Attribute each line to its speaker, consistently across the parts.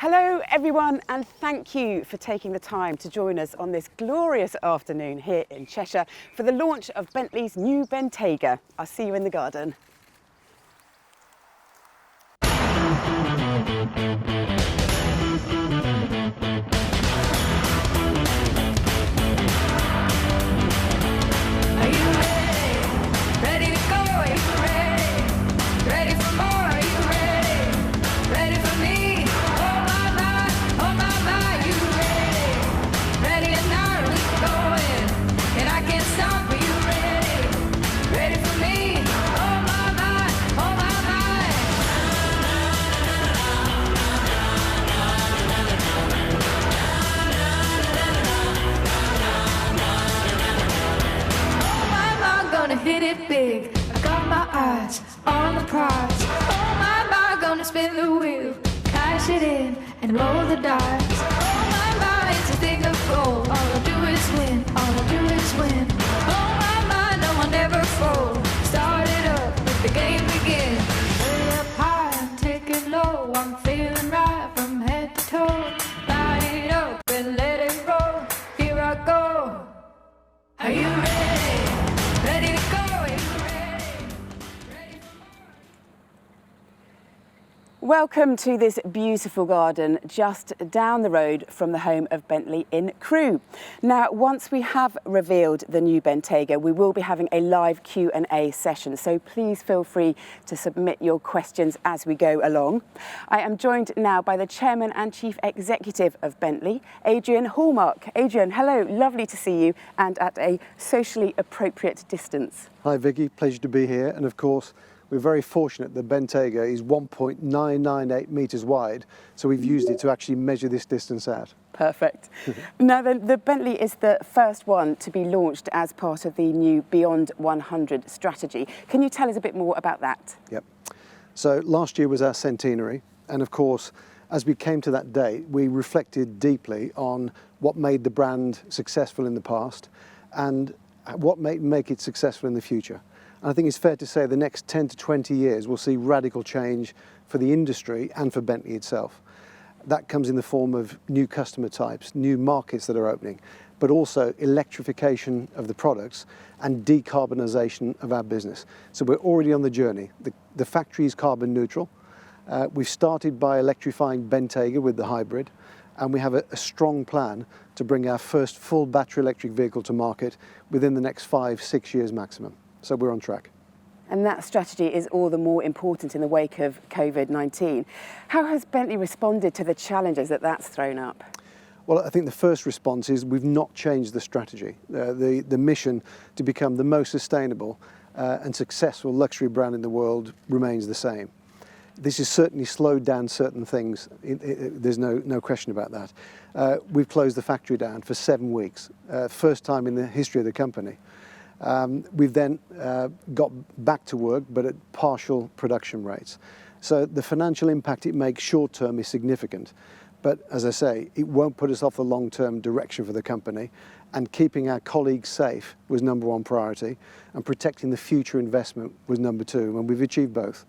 Speaker 1: Hello everyone, and thank you for taking the time to join us on this glorious afternoon here in Cheshire for the launch of Bentley's new Bentayga. I'll see you in the garden.
Speaker 2: Hit it big, I got my eyes on the prize. Oh my, gonna spin the wheel, cash it in and roll the dice. Oh my, it's a thing of gold. All I do is win, all I do is win. Oh my, no one ever fold. Start it up, let the game begin. Way up high, I'm taking low, I'm feeling right from head to toe. Line it up and let it roll. Here I go. Are you ready? Ready to go.
Speaker 1: Welcome to this beautiful garden just down the road from the home of Bentley in Crewe. Now, once we have revealed the new Bentayga, we will be having a live Q&A session, so please feel free to submit your questions as we go along. I am joined now by the Chairman and Chief Executive of Bentley, Adrian Hallmark. Adrian, hello, lovely to see you and at a socially appropriate distance.
Speaker 3: Hi Vicky, pleasure to be here, and of course we're very fortunate that Bentayga is 1.998 metres wide, so we've used it to actually measure this distance out.
Speaker 1: Perfect. Now, the Bentley is the first one to be launched as part of the new Beyond 100 strategy. Can you tell us a bit more about that?
Speaker 3: Yep. So last year was our centenary, and of course, as we came to that date, we reflected deeply on what made the brand successful in the past and what may make it successful in the future. I think it's fair to say the next 10 to 20 years will see radical change for the industry and for Bentley itself. That comes in the form of new customer types, new markets that are opening, but also electrification of the products and decarbonisation of our business. So we're already on the journey. The factory is carbon neutral. We've started by electrifying Bentayga with the hybrid, and we have a strong plan to bring our first full battery electric vehicle to market within the next 5-6 years maximum. So we're on track.
Speaker 1: And that strategy is all the more important in the wake of COVID-19. How has Bentley responded to the challenges that that's thrown up?
Speaker 3: Well, I think the first response is we've not changed the strategy. The mission to become the most sustainable and successful luxury brand in the world remains the same. This has certainly slowed down certain things. There's no question about that. We've closed the factory down for 7 weeks, first time in the history of the company. We've then got back to work, but at partial production rates. So the financial impact it makes short term is significant. But as I say, it won't put us off the long-term direction for the company, and keeping our colleagues safe was number one priority, and protecting the future investment was number two, and we've achieved both.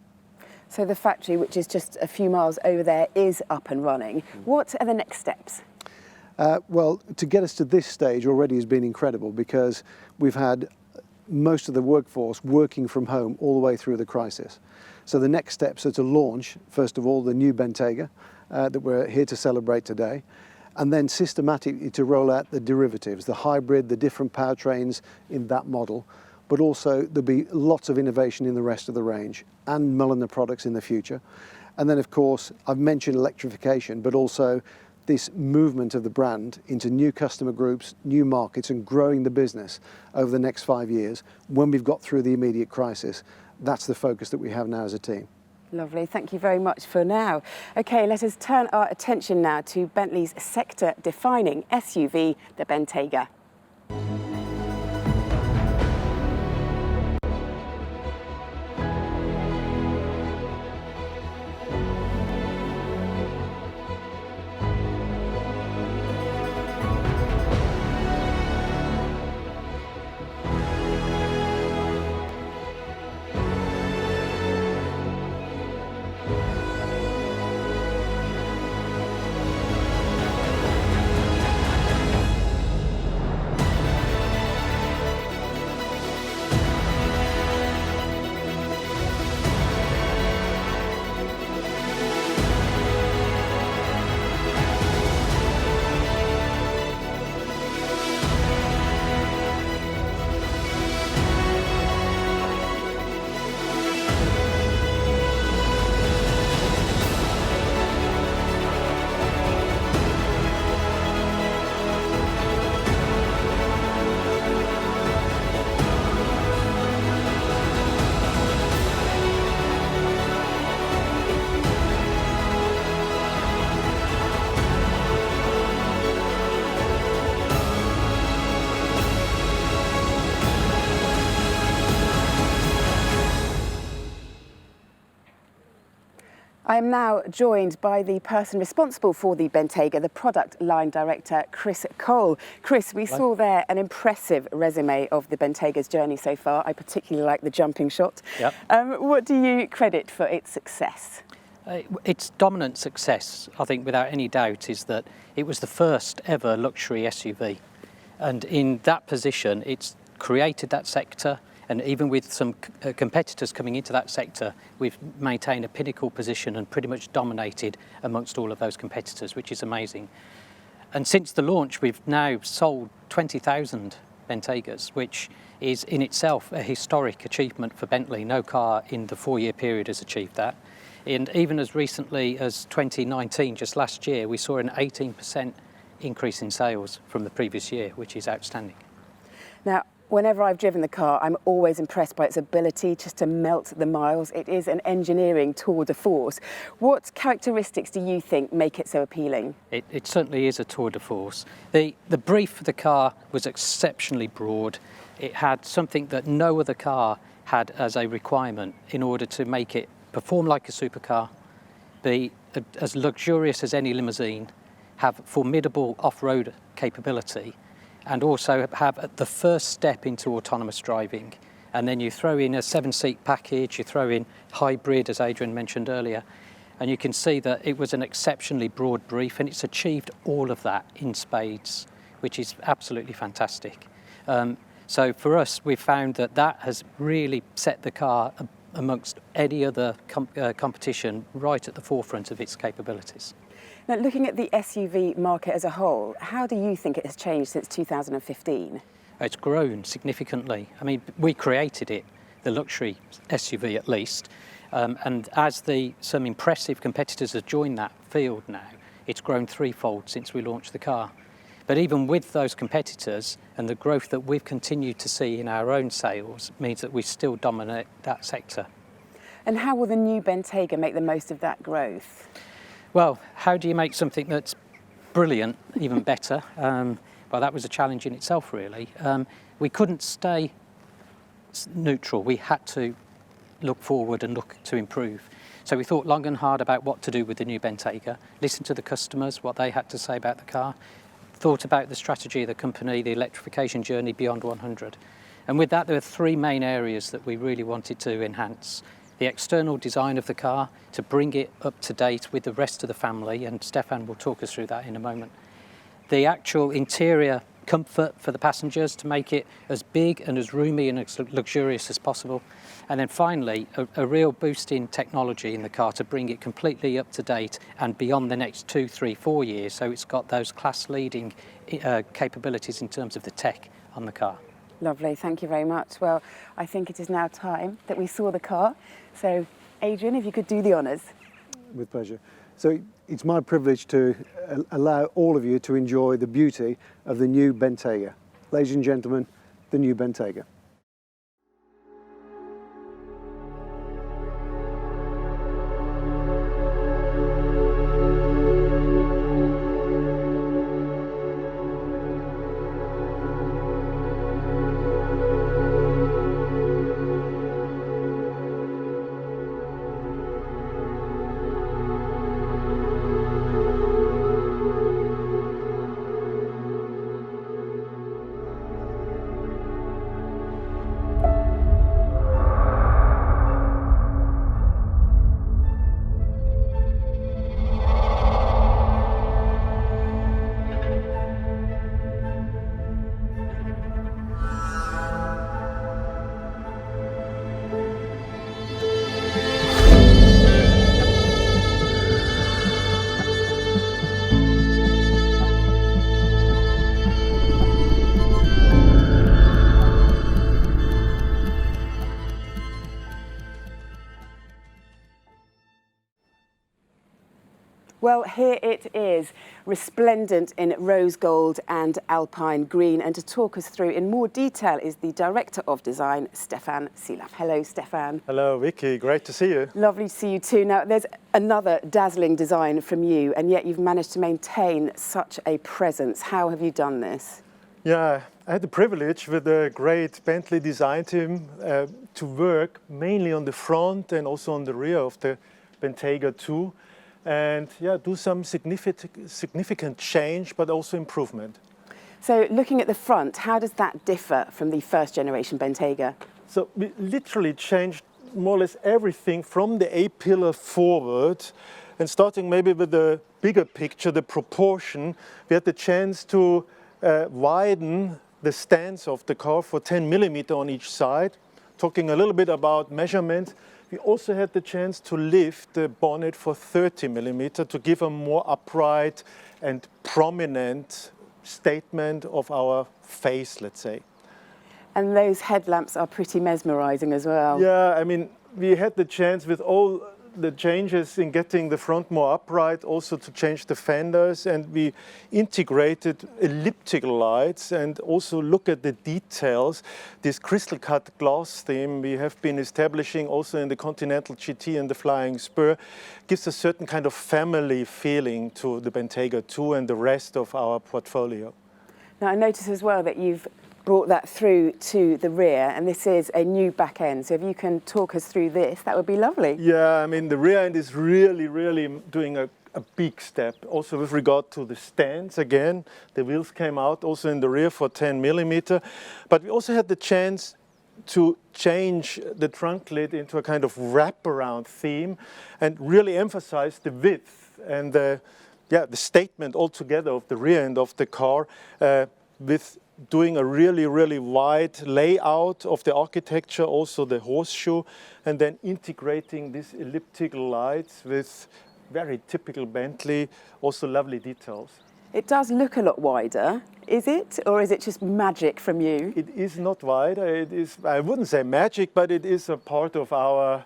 Speaker 1: So the factory, which is just a few miles over there, is up and running. What are the next steps?
Speaker 3: Well, to get us to this stage already has been incredible, because we've had most of the workforce working from home all the way through the crisis. So the next steps are to launch, first of all, the new Bentayga that we're here to celebrate today, and then systematically to roll out the derivatives, the hybrid, the different powertrains in that model, but also there'll be lots of innovation in the rest of the range and Mulliner products in the future. And then, of course, I've mentioned electrification, but also this movement of the brand into new customer groups, new markets, and growing the business over the next 5 years when we've got through the immediate crisis. That's the focus that we have now as a team.
Speaker 1: Lovely, thank you very much for now. Okay, let us turn our attention now to Bentley's sector-defining SUV, the Bentayga. I am now joined by the person responsible for the Bentayga, the product line director, Chris Cole. Chris, we saw there an impressive resume of the Bentayga's journey so far. I particularly like the jumping shot.
Speaker 4: Yep.
Speaker 1: What do you credit for its success?
Speaker 4: Its dominant success, I think without any doubt, is that it was the first ever luxury SUV. And in that position, it's created that sector. And even with some competitors coming into that sector, we've maintained a pinnacle position and pretty much dominated amongst all of those competitors, which is amazing. And since the launch, we've now sold 20,000 Bentaygas, which is in itself a historic achievement for Bentley. No car in the 4-year period has achieved that. And even as recently as 2019, just last year, we saw an 18% increase in sales from the previous year, which is outstanding.
Speaker 1: Now, whenever I've driven the car, I'm always impressed by its ability just to melt the miles. It is an engineering tour de force. What characteristics do you think make it so appealing?
Speaker 4: It certainly is a tour de force. The brief for the car was exceptionally broad. It had something that no other car had as a requirement in order to make it perform like a supercar, be as luxurious as any limousine, have formidable off-road capability, and also have the first step into autonomous driving. And then you throw in a 7-seat package, you throw in hybrid, as Adrian mentioned earlier, and you can see that it was an exceptionally broad brief, and it's achieved all of that in spades, which is absolutely fantastic. So for us, we've found that that has really set the car amongst any other competition right at the forefront of its capabilities.
Speaker 1: Now, looking at the SUV market as a whole, how do you think it has changed since 2015?
Speaker 4: It's grown significantly. I mean, we created it, the luxury SUV at least, and as some impressive competitors have joined that field now, it's grown threefold since we launched the car. But even with those competitors and the growth that we've continued to see in our own sales means that we still dominate that sector.
Speaker 1: And how will the new Bentayga make the most of that growth?
Speaker 4: Well, how do you make something that's brilliant even better? Well, that was a challenge in itself, really. We couldn't stay neutral. We had to look forward and look to improve. So we thought long and hard about what to do with the new Bentayga, listened to the customers, what they had to say about the car, thought about the strategy of the company, the electrification journey beyond 100. And with that, there were 3 main areas that we really wanted to enhance. The external design of the car, to bring it up to date with the rest of the family, and Stefan will talk us through that in a moment. The actual interior comfort for the passengers, to make it as big and as roomy and as luxurious as possible. And then finally, a real boost in technology in the car to bring it completely up to date and beyond the next 2, 3, 4 years, so it's got those class-leading capabilities in terms of the tech on the car.
Speaker 1: Lovely, thank you very much. Well, I think it is now time that we saw the car. So, Adrian, if you could do the honours.
Speaker 3: With pleasure. So it's my privilege to allow all of you to enjoy the beauty of the new Bentayga. Ladies and gentlemen, the new Bentayga. Well, here it is, resplendent in rose gold and alpine green. And to talk us through in more detail is the Director of Design, Stefan Silaf. Hello, Stefan.
Speaker 5: Hello, Vicky. Great to see you.
Speaker 1: Lovely to see you too. Now, there's another dazzling design from you, and yet you've managed to maintain such a presence. How have you done this?
Speaker 5: Yeah, I had the privilege with the great Bentley design team to work mainly on the front and also on the rear of the Bentayga 2, and yeah, do some significant change, but also improvement.
Speaker 1: So looking at the front, how does that differ from the first generation Bentayga?
Speaker 5: So we literally changed more or less everything from the A-pillar forward, and starting maybe with the bigger picture, the proportion, we had the chance to widen the stance of the car for 10 millimeter on each side. Talking a little bit about measurements, we also had the chance to lift the bonnet for 30 millimeter to give a more upright and prominent statement of our face, let's say.
Speaker 1: And those headlamps are pretty mesmerizing as well.
Speaker 5: Yeah, I mean, we had the chance with all the changes in getting the front more upright, also to change the fenders, and we integrated elliptical lights and also look at the details. This crystal cut glass theme we have been establishing also in the Continental GT and the Flying Spur gives a certain kind of family feeling to the Bentayga 2 and the rest of our portfolio.
Speaker 1: Now I notice as well that you've brought that through to the rear, and this is a new back end. So if you can talk us through this, that would be lovely.
Speaker 5: Yeah, I mean, the rear end is really doing a big step. Also with regard to the stance, again, the wheels came out also in the rear for 10 millimeter. But we also had the chance to change the trunk lid into a kind of wraparound theme and really emphasize the width and the statement altogether of the rear end of the car with doing a really wide layout of the architecture, also the horseshoe, and then integrating these elliptical lights with very typical Bentley, also lovely details.
Speaker 1: It does look a lot wider, is it? Or is it just magic from you?
Speaker 5: It is not wider, it is, I wouldn't say magic, but it is a part of our,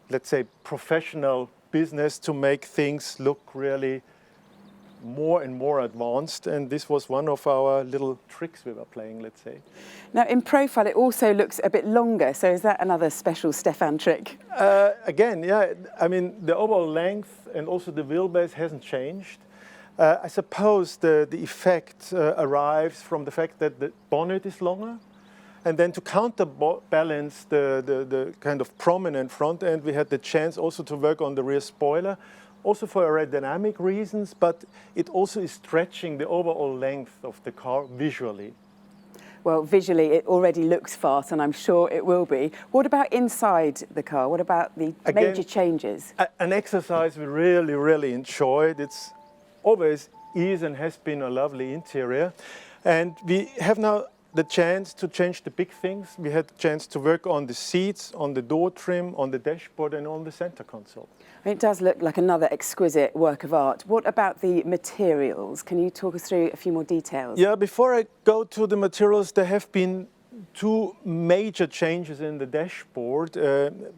Speaker 5: let's say, professional business to make things look really more and more advanced, and this was one of our little tricks we were playing, let's say.
Speaker 1: Now in profile it also looks a bit longer, so is that another special Stefan trick?
Speaker 5: Again, yeah, I mean the overall length and also the wheelbase hasn't changed. I suppose the effect arrives from the fact that the bonnet is longer, and then to counterbalance the kind of prominent front end, we had the chance also to work on the rear spoiler, also for aerodynamic reasons, but it also is stretching the overall length of the car visually.
Speaker 1: Well, visually it already looks fast, and I'm sure it will be. What about inside the car? What about the major changes?
Speaker 5: An exercise we really enjoyed. It's always is and has been a lovely interior. And we have now the chance to change the big things. We had the chance to work on the seats, on the door trim, on the dashboard, and on the center console.
Speaker 1: It does look like another exquisite work of art. What about the materials? Can you talk us through a few more details?
Speaker 5: Yeah, before I go to the materials, there have been two major changes in the dashboard.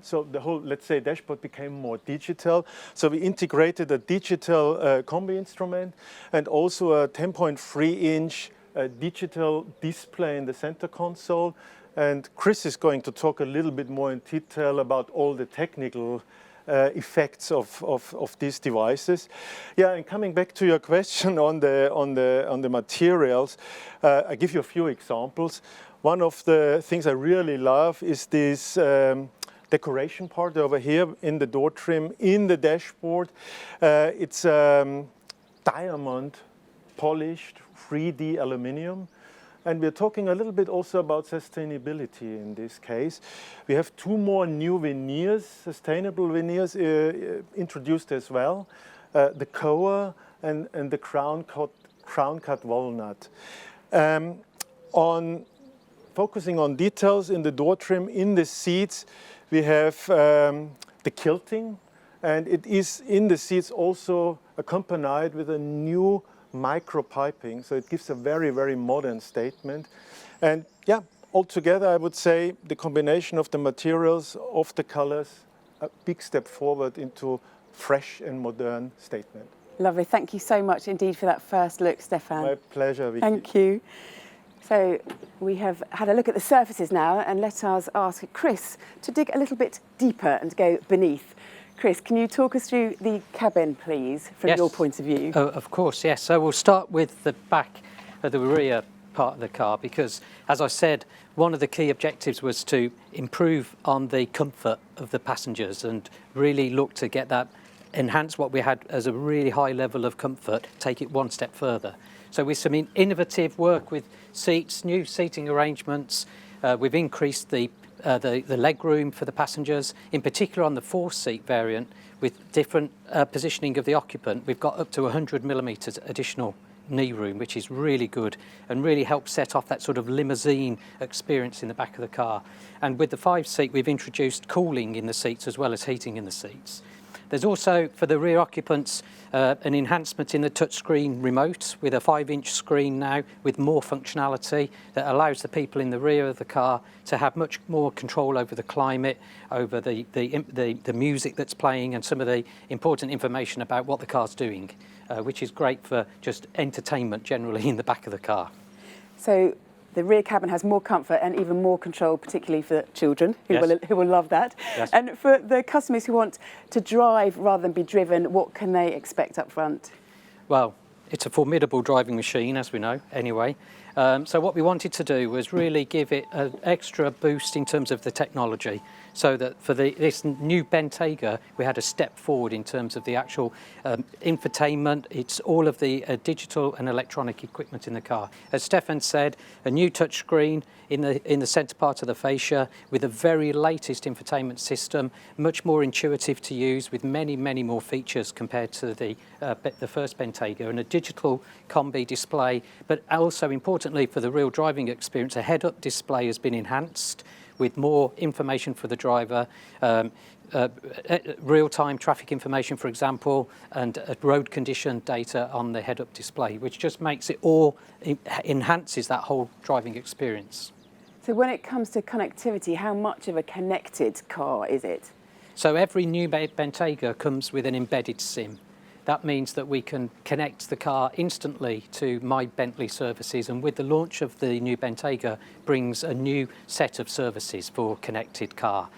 Speaker 5: So the whole, let's say, dashboard became more digital. So we integrated a digital combi instrument and also a 10.3-inch digital display in the center console. And Chris is going to talk a little bit more in detail about all the technical effects of these devices. Yeah, and coming back to your question on the materials, I give you a few examples. One of the things I really love is this decoration part over here in the door trim, in the dashboard. It's diamond polished 3D aluminum. And we're talking a little bit also about sustainability in this case. We have two more new veneers, sustainable veneers introduced as well. The Crewe and the crown cut walnut. Focusing on details in the door trim, in the seats, we have the quilting, and it is in the seats also accompanied with a new micro piping, so it gives a very modern statement. And yeah, altogether I would say the combination of the materials, of the colors, a big step forward into fresh and modern statement.
Speaker 1: Lovely, thank you so much indeed for that first look, Stefan.
Speaker 5: My pleasure, Vicky.
Speaker 1: Thank you. So we have had a look at the surfaces now, and let us ask Chris to dig a little bit deeper and go beneath. Chris, can you talk us through the cabin, please, from your point of view?
Speaker 4: Oh, of course, yes. So we'll start with the back of the rear part of the car because, as I said, one of the key objectives was to improve on the comfort of the passengers and really look to get that enhance what we had as a really high level of comfort, take it one step further. So with some innovative work with seats, new seating arrangements, we've increased the leg room for the passengers, in particular on the 4-seat variant with different positioning of the occupant. We've got up to 100 millimetres additional knee room, which is really good and really helps set off that sort of limousine experience in the back of the car. And with the 5-seat, we've introduced cooling in the seats as well as heating in the seats. There's also, for the rear occupants, an enhancement in the touchscreen remote with a 5-inch screen now with more functionality that allows the people in the rear of the car to have much more control over the climate, over the music that's playing and some of the important information about what the car's doing, which is great for just entertainment generally in the back of the car.
Speaker 1: So the rear cabin has more comfort and even more control, particularly for children who will love that.
Speaker 4: Yes.
Speaker 1: And for the customers who want to drive rather than be driven, what can they expect up front?
Speaker 4: Well, it's a formidable driving machine, as we know, anyway. So what we wanted to do was really give it an extra boost in terms of the technology, so that for this new Bentayga, we had a step forward in terms of the actual infotainment. It's all of the digital and electronic equipment in the car. As Stefan said, a new touchscreen in the centre part of the fascia with the very latest infotainment system, much more intuitive to use with many, many more features compared to the first Bentayga, and a digital combi display, but also importantly for the real driving experience, a head-up display has been enhanced with more information for the driver, real-time traffic information, for example, and road condition data on the head-up display, which just makes it all, enhances that whole driving experience.
Speaker 1: So when it comes to connectivity, how much of a connected car is it?
Speaker 4: So every new Bentayga comes with an embedded SIM. That means that we can connect the car instantly to My Bentley services, and with the launch of the new Bentayga brings a new set of services for connected car.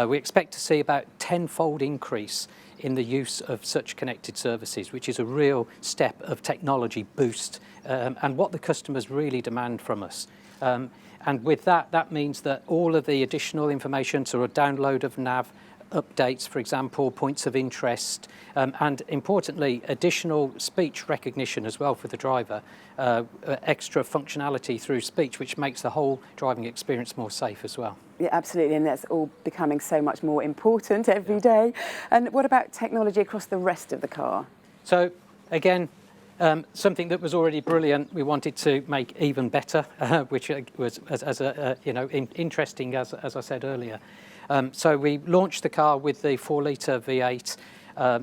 Speaker 4: We expect to see about 10-fold increase in the use of such connected services, which is a real step of technology boost and what the customers really demand from us. And with that, that means that all of the additional information, so a download of nav, updates, for example, points of interest, and importantly, additional speech recognition as well for the driver, extra functionality through speech, which makes the whole driving experience more safe as well.
Speaker 1: Yeah, absolutely, and that's all becoming so much more important every day. And what about technology across the rest of the car?
Speaker 4: So, again, something that was already brilliant, we wanted to make even better, which was interesting, as I said earlier. So we launched the car with the 4-litre V8,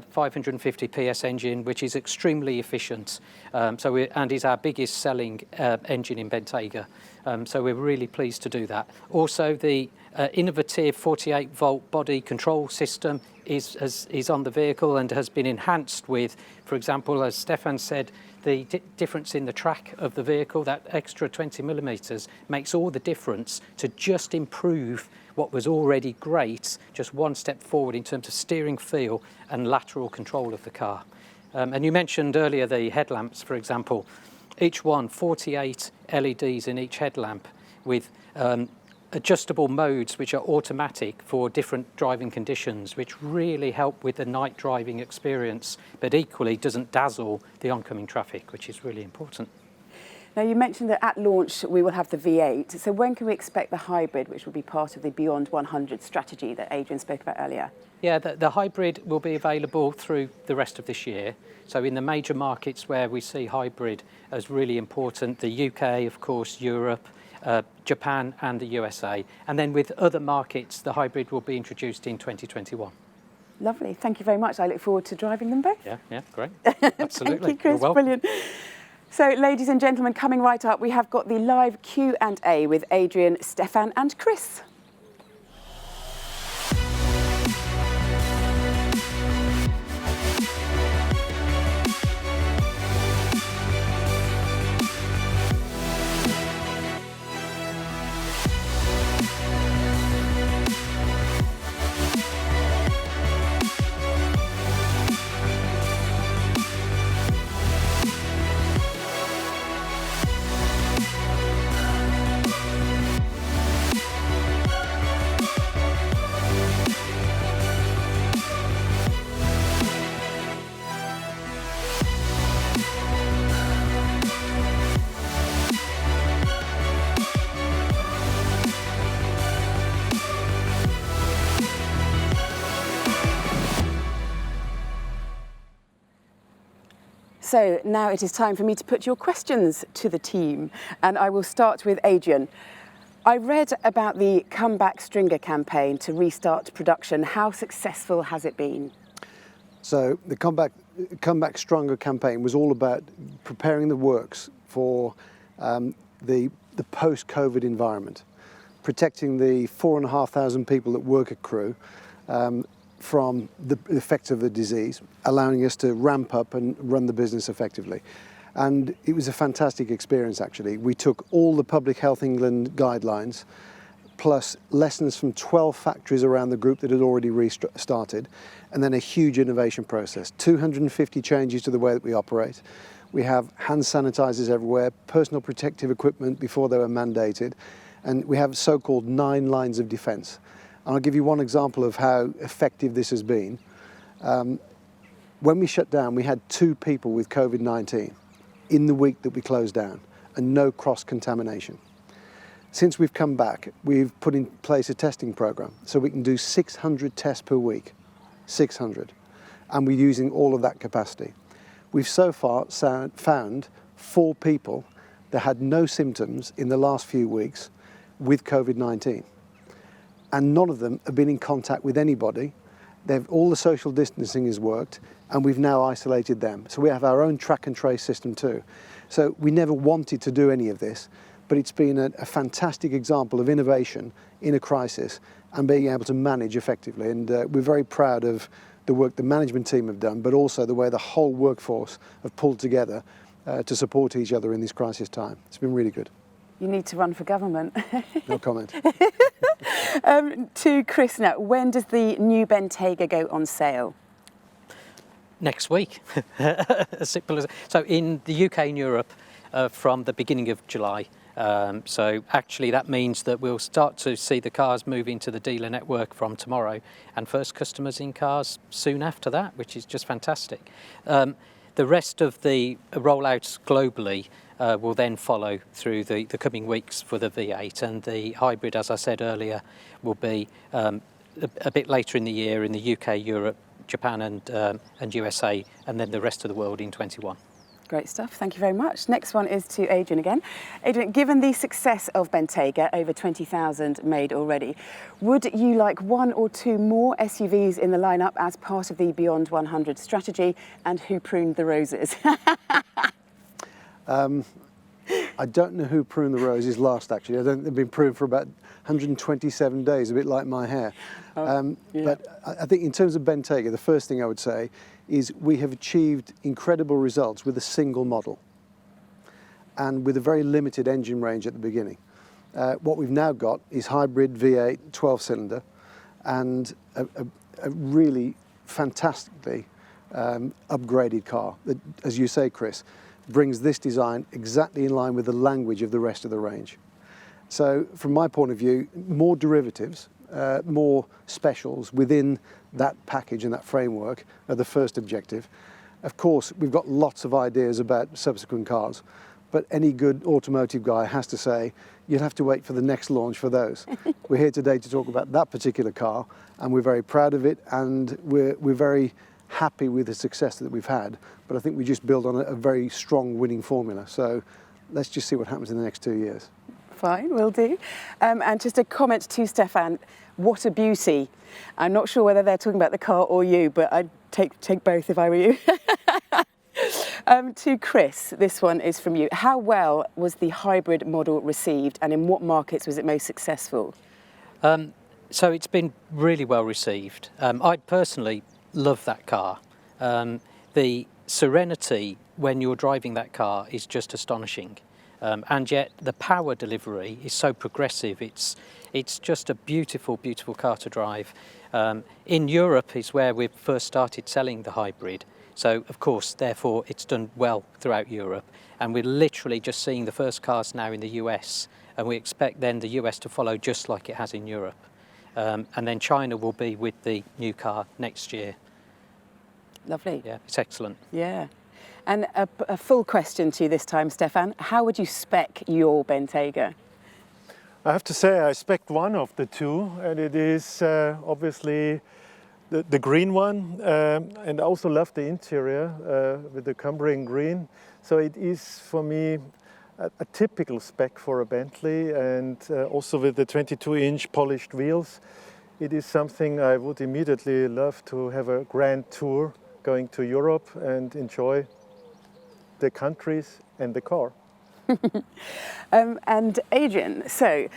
Speaker 4: 550 PS engine, which is extremely efficient. And is our biggest selling engine in Bentayga. So we're really pleased to do that. Also, the innovative 48-volt body control system is on the vehicle and has been enhanced with, for example, as Stefan said, the difference in the track of the vehicle, that extra 20 millimetres makes all the difference to just improve what was already great, just one step forward in terms of steering feel and lateral control of the car. And you mentioned earlier the headlamps, for example. Each one, 48 LEDs in each headlamp with adjustable modes which are automatic for different driving conditions, which really help with the night driving experience, but equally doesn't dazzle the oncoming traffic, which is really important.
Speaker 1: Now, you mentioned that at launch we will have the V8. So when can we expect the hybrid, which will be part of the Beyond 100 strategy that Adrian spoke about earlier?
Speaker 4: Yeah, the hybrid will be available through the rest of this year. So in the major markets where we see hybrid as really important, the UK, of course, Europe, Japan and the USA. And then with other markets, the hybrid will be introduced in 2021.
Speaker 1: Lovely. Thank you very much. I look forward to driving them both.
Speaker 4: Yeah, great. Absolutely.
Speaker 1: Thank you, Chris.
Speaker 4: You're welcome.
Speaker 1: Brilliant. So, ladies and gentlemen, coming right up, we have got the live Q&A with Adrian, Stefan and Chris. So now it is time for me to put your questions to the team, and I will start with Adrian. I read about the Comeback Stringer campaign to restart production. How successful has it been?
Speaker 3: So the Comeback Stronger campaign was all about preparing the works for the post-COVID environment, protecting the 4,500 people that work at Crewe from the effects of the disease, allowing us to ramp up and run the business effectively. And it was a fantastic experience, actually. We took all the Public Health England guidelines, plus lessons from 12 factories around the group that had already restarted, and then a huge innovation process. 250 changes to the way that we operate. We have hand sanitizers everywhere, personal protective equipment before they were mandated, and we have so-called 9 lines of defense. And I'll give you one example of how effective this has been. When we shut down, we had 2 people with COVID-19 in the week that we closed down, and no cross-contamination. Since we've come back, we've put in place a testing program, so we can do 600 tests per week, 600, and we're using all of that capacity. We've so far found 4 people that had no symptoms in the last few weeks with COVID-19, and none of them have been in contact with anybody. All the social distancing has worked, and we've now isolated them. So we have our own track and trace system too. So we never wanted to do any of this, but it's been a fantastic example of innovation in a crisis and being able to manage effectively. And we're very proud of the work the management team have done, but also the way the whole workforce have pulled together to support each other in this crisis time. It's been really good.
Speaker 1: You need to run for government.
Speaker 3: No comment.
Speaker 1: To Chris now, when does the new Bentayga go on sale?
Speaker 4: Next week. As simple as. So in the UK and Europe from the beginning of July. So actually that means that we'll start to see the cars move into the dealer network from tomorrow, and first customers in cars soon after that, which is just fantastic. The rest of the rollouts globally will then follow through the coming weeks for the V8, and the hybrid, as I said earlier, will be a bit later in the year in the UK, Europe, Japan and USA, and then the rest of the world in 21.
Speaker 1: Great stuff, thank you very much. Next one is to Adrian again. Adrian, given the success of Bentayga, over 20,000 made already, would you like 1 or 2 more SUVs in the lineup as part of the Beyond 100 strategy, and who pruned the roses?
Speaker 3: I don't know who pruned the roses last, actually. I don't think they've been pruned for about 127 days, a bit like my hair. Yeah. But I think in terms of Bentayga, the first thing I would say is we have achieved incredible results with a single model and with a very limited engine range at the beginning. What we've now got is hybrid V8 12-cylinder and a really fantastically upgraded car that, as you say, Chris, brings this design exactly in line with the language of the rest of the range. So from my point of view, more derivatives, more specials within that package and that framework are the first objective. Of course, we've got lots of ideas about subsequent cars, but any good automotive guy has to say, you'll have to wait for the next launch for those. We're here today to talk about that particular car, and we're very proud of it, and we're very happy with the success that we've had, but I think we just build on a very strong winning formula. So let's just see what happens in the next 2 years.
Speaker 1: Fine, will do. And just a comment to Stefan, what a beauty. I'm not sure whether they're talking about the car or you, but I'd take both if I were you. To Chris, this one is from you. How well was the hybrid model received, and in what markets was it most successful?
Speaker 4: So it's been really well received. I personally love that car. The serenity when you're driving that car is just astonishing. And yet the power delivery is so progressive. It's just a beautiful, beautiful car to drive. In Europe is where we've first started selling the hybrid. So, of course, therefore, it's done well throughout Europe. And we're literally just seeing the first cars now in the US. And we expect then the US to follow just like it has in Europe. And then China will be with the new car next year.
Speaker 1: Lovely.
Speaker 4: Yeah, it's excellent.
Speaker 1: Yeah. And a full question to you this time, Stefan. How would you spec your Bentayga?
Speaker 5: I have to say I spec one of the two, and it is obviously the green one, and I also love the interior with the Cumbrian green. So it is for me a typical spec for a Bentley, and also with the 22-inch polished wheels, it is something I would immediately love to have a grand tour going to Europe and enjoy the countries and the car.
Speaker 1: And Adrian, so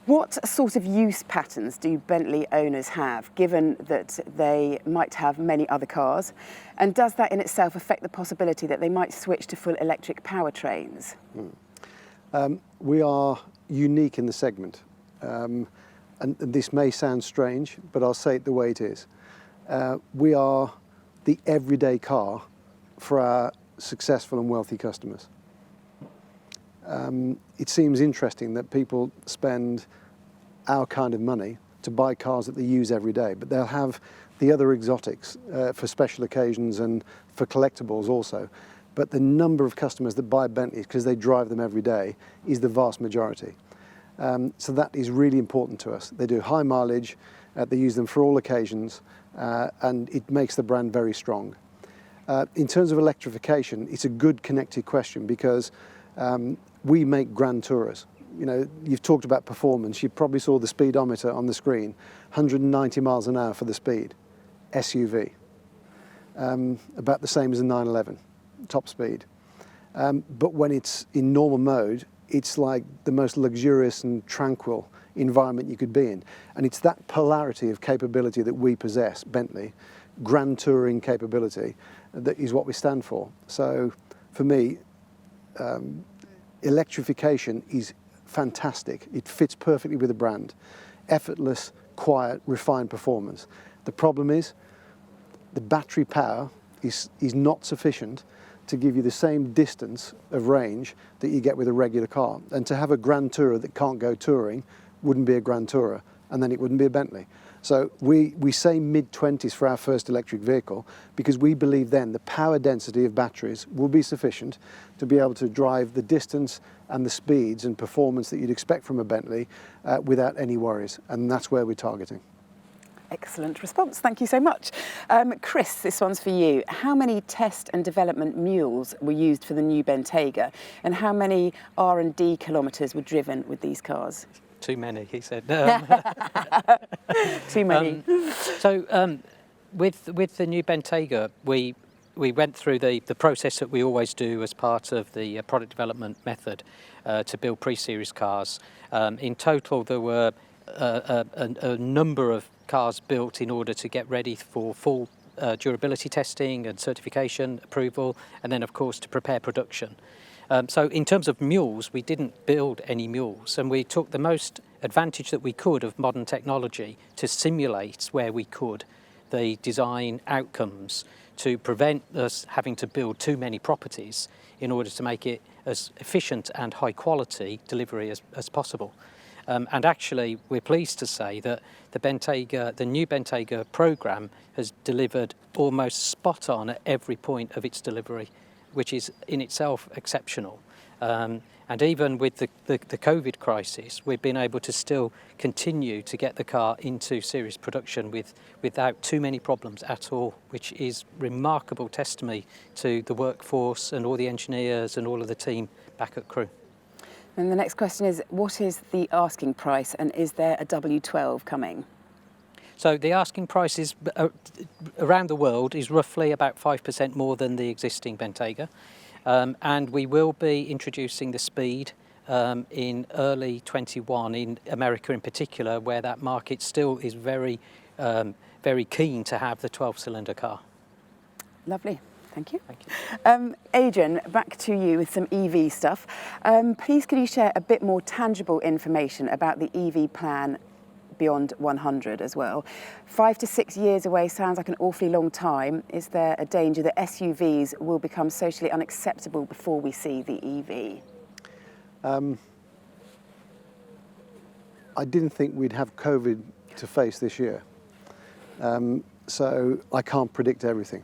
Speaker 1: what sort of use patterns do Bentley owners have, given that they might have many other cars? And does that in itself affect the possibility that they might switch to full electric powertrains?
Speaker 3: We are unique in the segment. And this may sound strange, but I'll say it the way it is. We are the everyday car for our successful and wealthy customers. It seems interesting that people spend our kind of money to buy cars that they use every day, but they'll have the other exotics for special occasions and for collectibles also. But the number of customers that buy Bentleys because they drive them every day is the vast majority. So that is really important to us. They do high mileage, they use them for all occasions, and it makes the brand very strong. In terms of electrification, it's a good connected question because we make grand tourers. You know, you've talked about performance. You probably saw the speedometer on the screen, 190 miles an hour for the speed. SUV, about the same as a 911, top speed. But when it's in normal mode, it's like the most luxurious and tranquil environment you could be in. And it's that polarity of capability that we possess, Bentley, grand touring capability, that is what we stand for. So for me, electrification is fantastic. It fits perfectly with the brand. Effortless, quiet, refined performance. The problem is the battery power is not sufficient to give you the same distance of range that you get with a regular car. And to have a grand tourer that can't go touring wouldn't be a grand tourer, and then it wouldn't be a Bentley. So we say mid-20s for our first electric vehicle because we believe then the power density of batteries will be sufficient to be able to drive the distance and the speeds and performance that you'd expect from a Bentley without any worries. And that's where we're targeting.
Speaker 1: Excellent response. Thank you so much. Chris, this one's for you. How many test and development mules were used for the new Bentayga, and how many R&D kilometres were driven with these cars?
Speaker 4: Too many, he said.
Speaker 1: Too many.
Speaker 4: With the new Bentayga, we went through the process that we always do as part of the product development method to build pre-series cars. In total, there were a number of cars built in order to get ready for full durability testing and certification approval, and then of course to prepare production. So in terms of mules, we didn't build any mules, and we took the most advantage that we could of modern technology to simulate where we could the design outcomes to prevent us having to build too many properties in order to make it as efficient and high quality delivery as possible. And actually, we're pleased to say that the new Bentayga programme has delivered almost spot on at every point of its delivery, which is in itself exceptional. And even with the COVID crisis, we've been able to still continue to get the car into series production without too many problems at all, which is remarkable testimony to the workforce and all the engineers and all of the team back at Crewe.
Speaker 1: And the next question is, what is the asking price, and is there a W12 coming?
Speaker 4: So the asking price is around the world is roughly about 5% more than the existing Bentayga. And we will be introducing the Speed in early 21 in America in particular, where that market still is very, very keen to have the 12-cylinder car.
Speaker 1: Lovely. Thank you.
Speaker 4: Thank you.
Speaker 1: Adrian, back to you with some EV stuff. Please could you share a bit more tangible information about the EV plan beyond 100 as well? 5 to 6 years away sounds like an awfully long time. Is there a danger that SUVs will become socially unacceptable before we see the EV?
Speaker 3: I didn't think we'd have COVID to face this year. So I can't predict everything.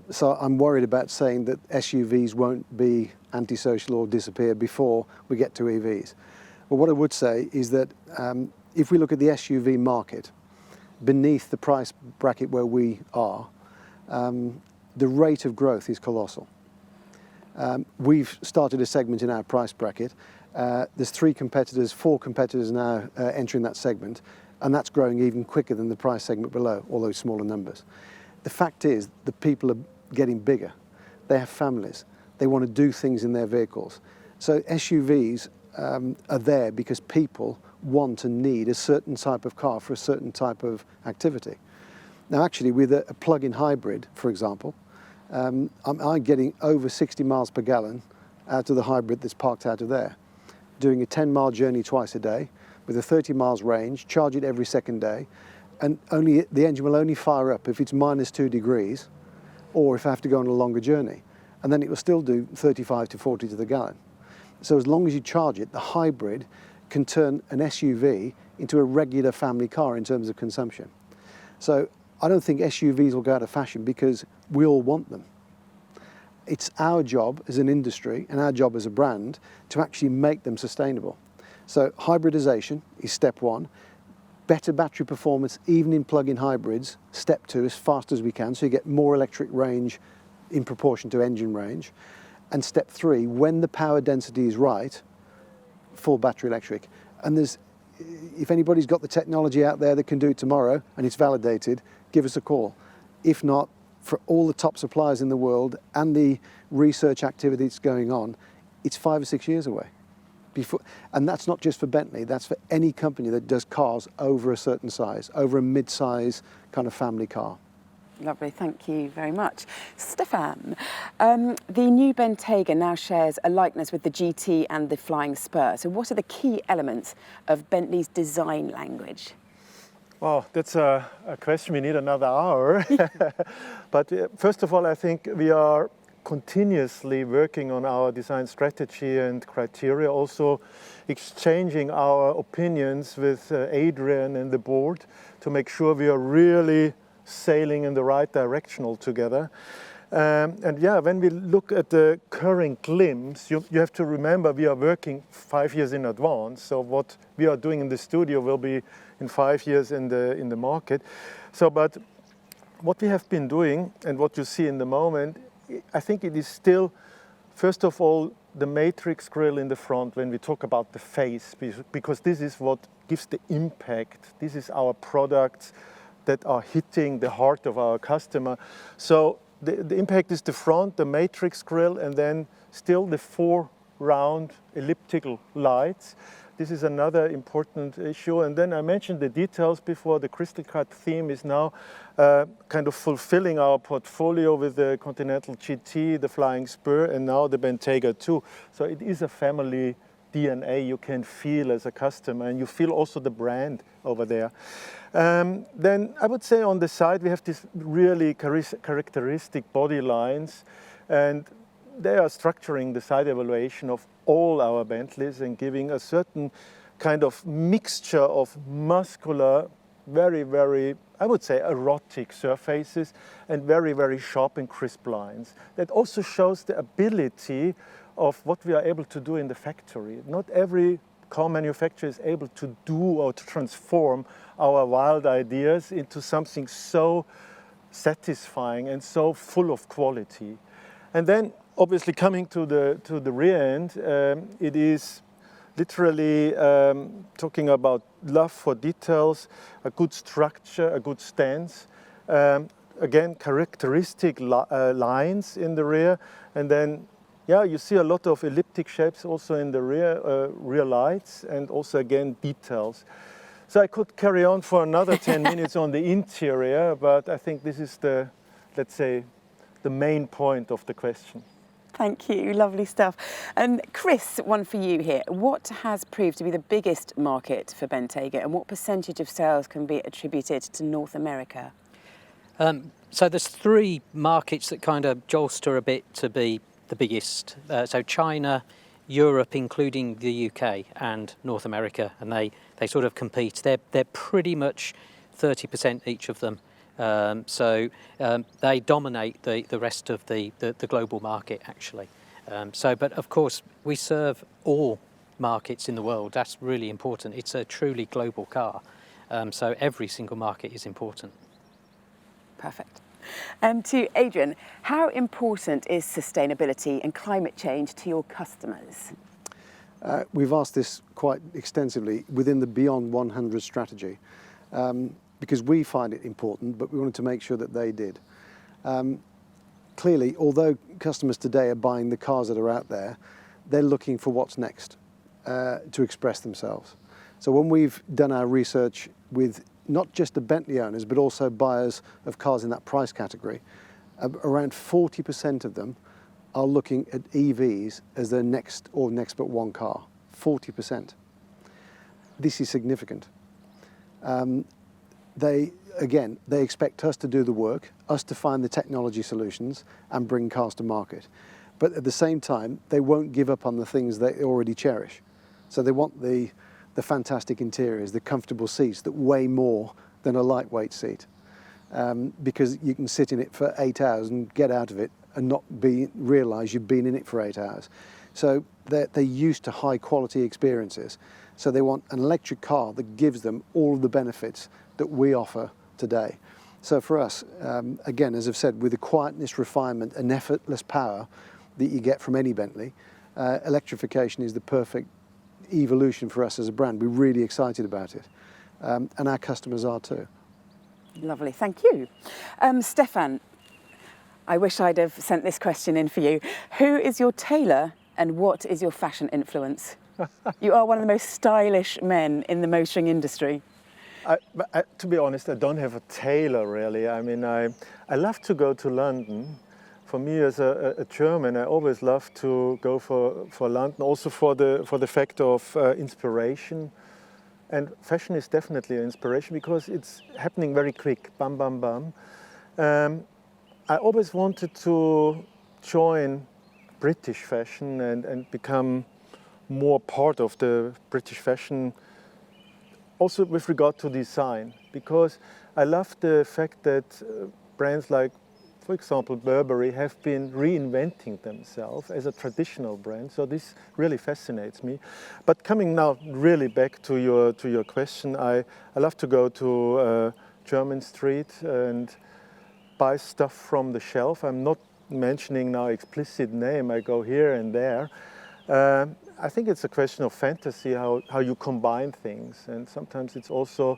Speaker 3: So I'm worried about saying that SUVs won't be antisocial or disappear before we get to EVs. But what I would say is that if we look at the SUV market, beneath the price bracket where we are, the rate of growth is colossal. We've started a segment in our price bracket. There's 4 competitors now entering that segment, and that's growing even quicker than the price segment below, although smaller numbers. The fact is the people are getting bigger. They have families. They want to do things in their vehicles. So SUVs are there because people want and need a certain type of car for a certain type of activity. Now actually with a plug-in hybrid, for example, I'm getting over 60 miles per gallon out of the hybrid that's parked out of there, doing a 10-mile journey twice a day with a 30 miles range, charge it every second day, and the engine will only fire up if it's -2 degrees or if I have to go on a longer journey. And then it will still do 35 to 40 to the gallon. So as long as you charge it, the hybrid can turn an SUV into a regular family car in terms of consumption. So I don't think SUVs will go out of fashion because we all want them. It's our job as an industry and our job as a brand to actually make them sustainable. So hybridization is step 1. Better battery performance, even in plug-in hybrids, step 2, as fast as we can, so you get more electric range in proportion to engine range. And step 3, when the power density is right, full battery electric. And if anybody's got the technology out there that can do it tomorrow and it's validated, give us a call. If not, for all the top suppliers in the world and the research activity that's going on, it's 5 or 6 years away. And that's not just for Bentley, that's for any company that does cars over a certain size, over a mid-size kind of family car.
Speaker 1: Lovely, thank you very much. Stefan, the new Bentayga now shares a likeness with the GT and the Flying Spur. So what are the key elements of Bentley's design language?
Speaker 5: Well, that's a question we need another hour. But first of all, I think we are continuously working on our design strategy and criteria, also exchanging our opinions with Adrian and the board to make sure we are really sailing in the right direction altogether. And yeah, when we look at the current glimpse, you have to remember we are working 5 years in advance. So what we are doing in the studio will be in 5 years in the market. So, but what we have been doing and what you see in the moment, I think it is still, first of all, the matrix grille in the front when we talk about the face, because this is what gives the impact. This is our products that are hitting the heart of our customer. So the impact is the front, the matrix grille, and then still the 4 round elliptical lights. This is another important issue. And then I mentioned the details before. The crystal cut theme is now kind of fulfilling our portfolio with the Continental GT, the Flying Spur, and now the Bentayga 2. So it is a family DNA you can feel as a customer, and you feel also the brand over there. Then I would say on the side we have these really characteristic body lines, and they are structuring the side evaluation of all our Bentleys and giving a certain kind of mixture of muscular, very, very, I would say, erotic surfaces and very, very sharp and crisp lines. That also shows the ability of what we are able to do in the factory. Not every car manufacturer is able to do or to transform our wild ideas into something so satisfying and so full of quality. And then obviously coming to the rear end, it is literally talking about love for details, a good structure, a good stance. Again, characteristic lines in the rear, and then yeah, you see a lot of elliptic shapes also in the rear lights, and also again details. So I could carry on for another 10 minutes on the interior, but I think this is the, let's say, the main point of the question.
Speaker 1: Thank you, lovely stuff. And Chris, one for you here. What has proved to be the biggest market for Bentayga, and what percentage of sales can be attributed to North America?
Speaker 4: So there's 3 markets that kind of jolster a bit to be the biggest. So China, Europe, including the UK, and North America, and they sort of compete. They're pretty much 30% each of them. So they dominate the rest of the global market, actually. But of course, we serve all markets in the world. That's really important. It's a truly global car. So every single market is important.
Speaker 1: Perfect. To Adrian, how important is sustainability and climate change to your customers?
Speaker 3: We've asked this quite extensively within the Beyond 100 strategy because we find it important, but we wanted to make sure that they did. Clearly, although customers today are buying the cars that are out there, they're looking for what's next to express themselves. So when we've done our research with not just the Bentley owners, but also buyers of cars in that price category, around 40% of them are looking at EVs as their next but one car. 40%. This is significant. They expect us to do the work, us to find the technology solutions and bring cars to market. But at the same time, they won't give up on the things they already cherish. So they want the fantastic interiors, the comfortable seats that weigh more than a lightweight seat. Because you can sit in it for 8 hours and get out of it and not realise you've been in it for 8 hours. So they're used to high quality experiences. So they want an electric car that gives them all of the benefits that we offer today. So for us, again, as I've said, with the quietness, refinement and effortless power that you get from any Bentley, electrification is the perfect evolution for us as a brand. We're really excited about it. And our customers are too.
Speaker 1: Lovely, thank you. Stefan, I wish I'd have sent this question in for you. Who is your tailor and what is your fashion influence? You are one of the most stylish men in the motoring industry.
Speaker 5: To be honest, I don't have a tailor really. I mean, I love to go to London. For me as a German, I always love to go for London, also for the fact of inspiration. And fashion is definitely an inspiration because it's happening very quick, bam, bam, bam. I always wanted to join British fashion and become more part of the British fashion, also with regard to design, because I love the fact that brands like, for example, Burberry have been reinventing themselves as a traditional brand. So this really fascinates me. But coming now really back to your question, I love to go to Jermyn Street and buy stuff from the shelf. I'm not mentioning now explicit name. I go here and there. I think it's a question of fantasy, how you combine things. And sometimes it's also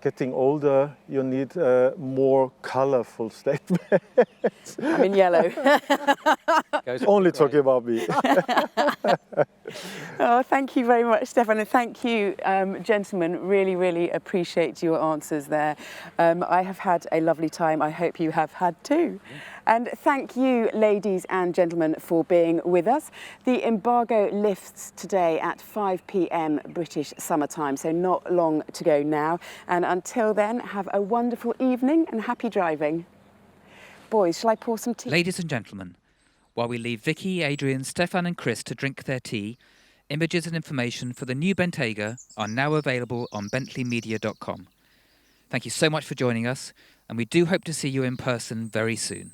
Speaker 5: getting older, you need more colorful statements.
Speaker 1: I'm in yellow.
Speaker 5: Only talking about me.
Speaker 1: Oh, thank you very much, Stefan, and thank you, gentlemen. Really, really appreciate your answers there. I have had a lovely time. I hope you have had too. And thank you, ladies and gentlemen, for being with us. The embargo lifts today at 5 p.m. British summertime, so not long to go now. And until then, have a wonderful evening and happy driving. Boys, shall I pour some tea?
Speaker 6: Ladies and gentlemen, while we leave Vicky, Adrian, Stefan and Chris to drink their tea, images and information for the new Bentayga are now available on bentleymedia.com. Thank you so much for joining us, and we do hope to see you in person very soon.